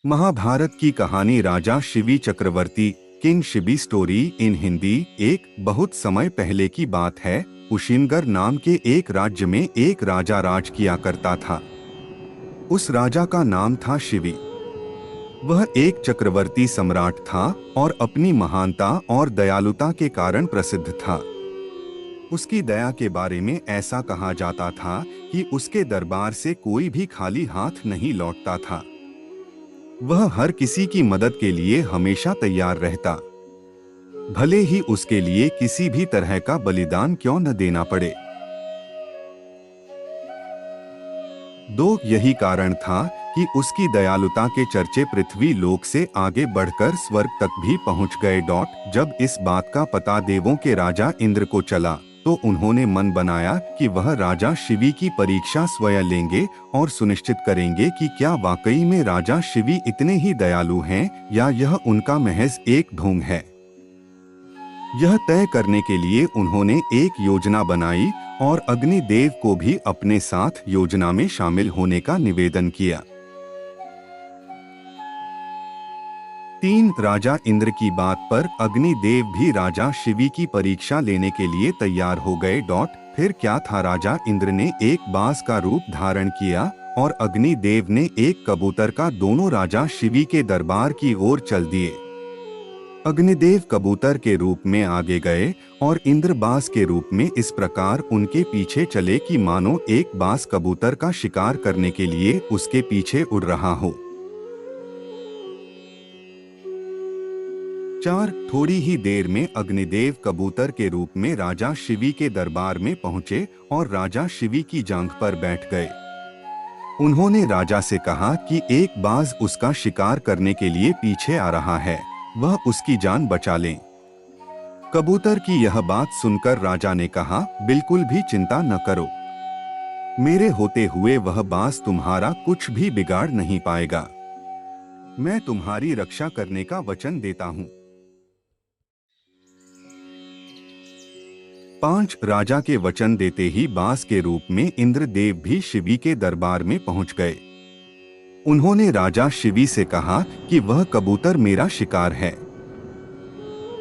महाभारत की कहानी राजा शिवी चक्रवर्ती king Shibi story in Hindi. एक बहुत समय पहले की बात है। कुशीनगर नाम के एक राज्य में एक राजा राज किया करता था। उस राजा का नाम था शिवी। वह एक चक्रवर्ती सम्राट था और अपनी महानता और दयालुता के कारण प्रसिद्ध था। उसकी दया के बारे में ऐसा कहा जाता था कि उसके दरबार से कोई भी खाली हाथ नहीं लौटता था। वह हर किसी की मदद के लिए हमेशा तैयार रहता, भले ही उसके लिए किसी भी तरह का बलिदान क्यों न देना पड़े। यही कारण था कि उसकी दयालुता के चर्चे पृथ्वी लोक से आगे बढ़कर स्वर्ग तक भी पहुंच गए। जब इस बात का पता देवों के राजा इंद्र को चला तो उन्होंने मन बनाया कि वह राजा शिवी की परीक्षा स्वयं लेंगे और सुनिश्चित करेंगे कि क्या वाकई में राजा शिवी इतने ही दयालु हैं या यह उनका महज एक ढोंग है। यह तय करने के लिए उन्होंने एक योजना बनाई और अग्निदेव को भी अपने साथ योजना में शामिल होने का निवेदन किया। राजा इंद्र की बात पर अग्निदेव भी राजा शिवी की परीक्षा लेने के लिए तैयार हो गए। फिर क्या था, राजा इंद्र ने एक बाज का रूप धारण किया और अग्निदेव ने एक कबूतर का दोनों राजा शिवी के दरबार की ओर चल दिए। अग्निदेव कबूतर के रूप में आगे गए और इंद्र बाज के रूप में इस प्रकार उनके पीछे चले कि मानो एक बाज कबूतर का शिकार करने के लिए उसके पीछे उड़ रहा हो। थोड़ी ही देर में अग्निदेव कबूतर के रूप में राजा शिवी के दरबार में पहुंचे और राजा शिवी की जांघ पर बैठ गए। उन्होंने राजा से कहा कि एक बाज उसका शिकार करने के लिए पीछे आ रहा है, वह उसकी जान बचा लें। कबूतर की यह बात सुनकर राजा ने कहा, बिल्कुल भी चिंता न करो, मेरे होते हुए वह बाज तुम्हारा कुछ भी बिगाड़ नहीं पाएगा। मैं तुम्हारी रक्षा करने का वचन देता हूँ। राजा के वचन देते ही बाज के रूप में इंद्रदेव भी शिवी के दरबार में पहुंच गए। उन्होंने राजा शिवी से कहा कि वह कबूतर मेरा शिकार है,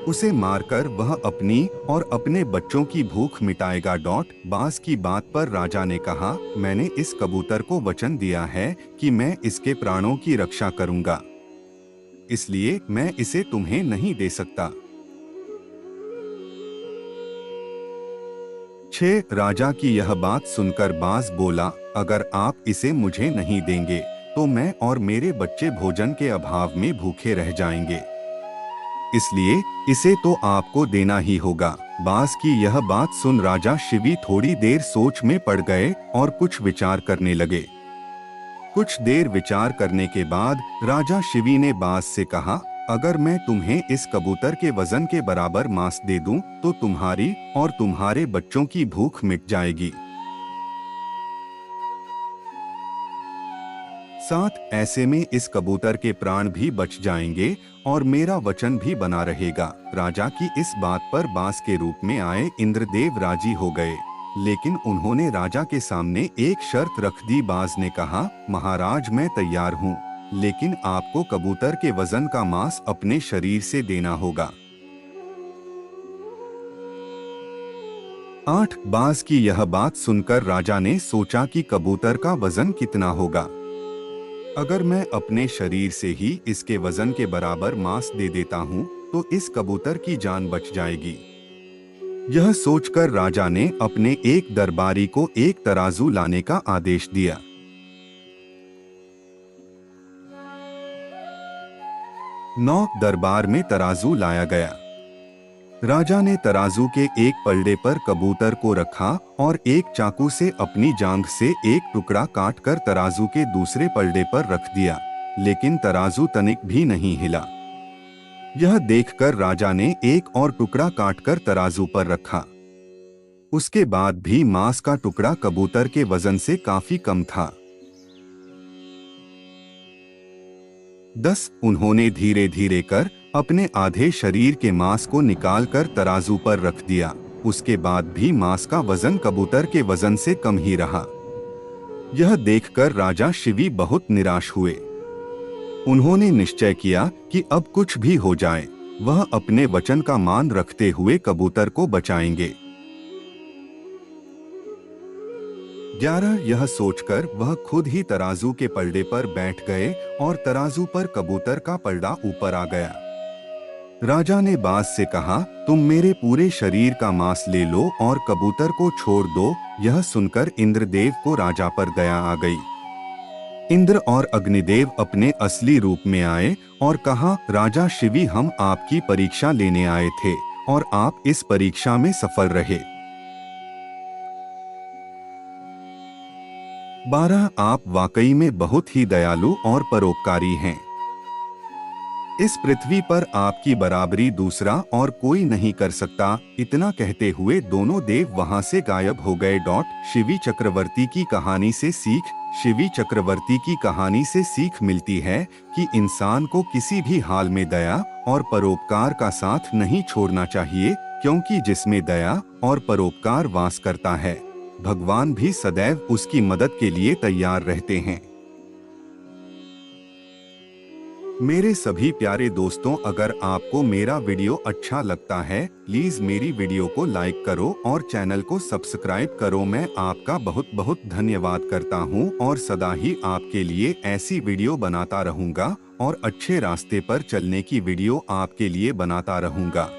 उसे मारकर वह अपनी और अपने बच्चों की भूख मिटाएगा। बाज की बात पर राजा ने कहा, मैंने इस कबूतर को वचन दिया है कि मैं इसके प्राणों की रक्षा करूंगा, इसलिए मैं इसे तुम्हें नहीं दे सकता। राजा की यह बात सुनकर बाज बोला, अगर आप इसे मुझे नहीं देंगे तो मैं और मेरे बच्चे भोजन के अभाव में भूखे रह जाएंगे, इसलिए इसे तो आपको देना ही होगा। बाज की यह बात सुन राजा शिवी थोड़ी देर सोच में पड़ गए और कुछ विचार करने लगे। कुछ देर विचार करने के बाद राजा शिवी ने बाज से कहा, अगर मैं तुम्हें इस कबूतर के वजन के बराबर मांस दे दूं तो तुम्हारी और तुम्हारे बच्चों की भूख मिट जाएगी। ऐसे में इस कबूतर के प्राण भी बच जाएंगे और मेरा वचन भी बना रहेगा। राजा की इस बात पर बाज के रूप में आए इंद्रदेव राजी हो गए, लेकिन उन्होंने राजा के सामने एक शर्त रख दी। बाज ने कहा, महाराज मैं तैयार हूँ, लेकिन आपको कबूतर के वजन का मांस अपने शरीर से देना होगा। बाज की यह बात सुनकर राजा ने सोचा कि कबूतर का वजन कितना होगा। अगर मैं अपने शरीर से ही इसके वजन के बराबर मांस दे देता हूँ तो इस कबूतर की जान बच जाएगी। यह सोचकर राजा ने अपने एक दरबारी को एक तराजू लाने का आदेश दिया। दरबार में तराजू लाया गया। राजा ने तराजू के एक पलड़े पर कबूतर को रखा और एक चाकू से अपनी जांघ से एक टुकड़ा काटकर तराजू के दूसरे पलड़े पर रख दिया, लेकिन तराजू तनिक भी नहीं हिला। यह देखकर राजा ने एक और टुकड़ा काटकर तराजू पर रखा। उसके बाद भी मांस का टुकड़ा कबूतर के वजन से काफी कम था। उन्होंने धीरे धीरे कर अपने आधे शरीर के मांस को निकालकर तराजू पर रख दिया। उसके बाद भी मांस का वजन कबूतर के वजन से कम ही रहा। यह देखकर राजा शिवी बहुत निराश हुए। उन्होंने निश्चय किया कि अब कुछ भी हो जाए, वह अपने वचन का मान रखते हुए कबूतर को बचाएंगे। 11 यह सोचकर वह खुद ही तराजू के पलड़े पर बैठ गए और तराजू पर कबूतर का पलड़ा ऊपर आ गया। राजा ने बाज से कहा, तुम मेरे पूरे शरीर का मांस ले लो और कबूतर को छोड़ दो। यह सुनकर इंद्रदेव को राजा पर दया आ गई। इंद्र और अग्निदेव अपने असली रूप में आए और कहा, राजा शिवी, हम आपकी परीक्षा लेने आए थे और आप इस परीक्षा में सफल रहे। 12 आप वाकई में बहुत ही दयालु और परोपकारी हैं। इस पृथ्वी पर आपकी बराबरी दूसरा और कोई नहीं कर सकता। इतना कहते हुए दोनों देव वहां से गायब हो गए। शिवी चक्रवर्ती की कहानी से सीख। शिवी चक्रवर्ती की कहानी से सीख मिलती है कि इंसान को किसी भी हाल में दया और परोपकार का साथ नहीं छोड़ना चाहिए, क्योंकि जिसमें दया और परोपकार वास करता है, भगवान भी सदैव उसकी मदद के लिए तैयार रहते हैं। मेरे सभी प्यारे दोस्तों, अगर आपको मेरा वीडियो अच्छा लगता है, प्लीज मेरी वीडियो को लाइक करो और चैनल को सब्सक्राइब करो। मैं आपका बहुत बहुत धन्यवाद करता हूं और सदा ही आपके लिए ऐसी वीडियो बनाता रहूंगा और अच्छे रास्ते पर चलने की वीडियो आपके लिए बनाता रहूंगा।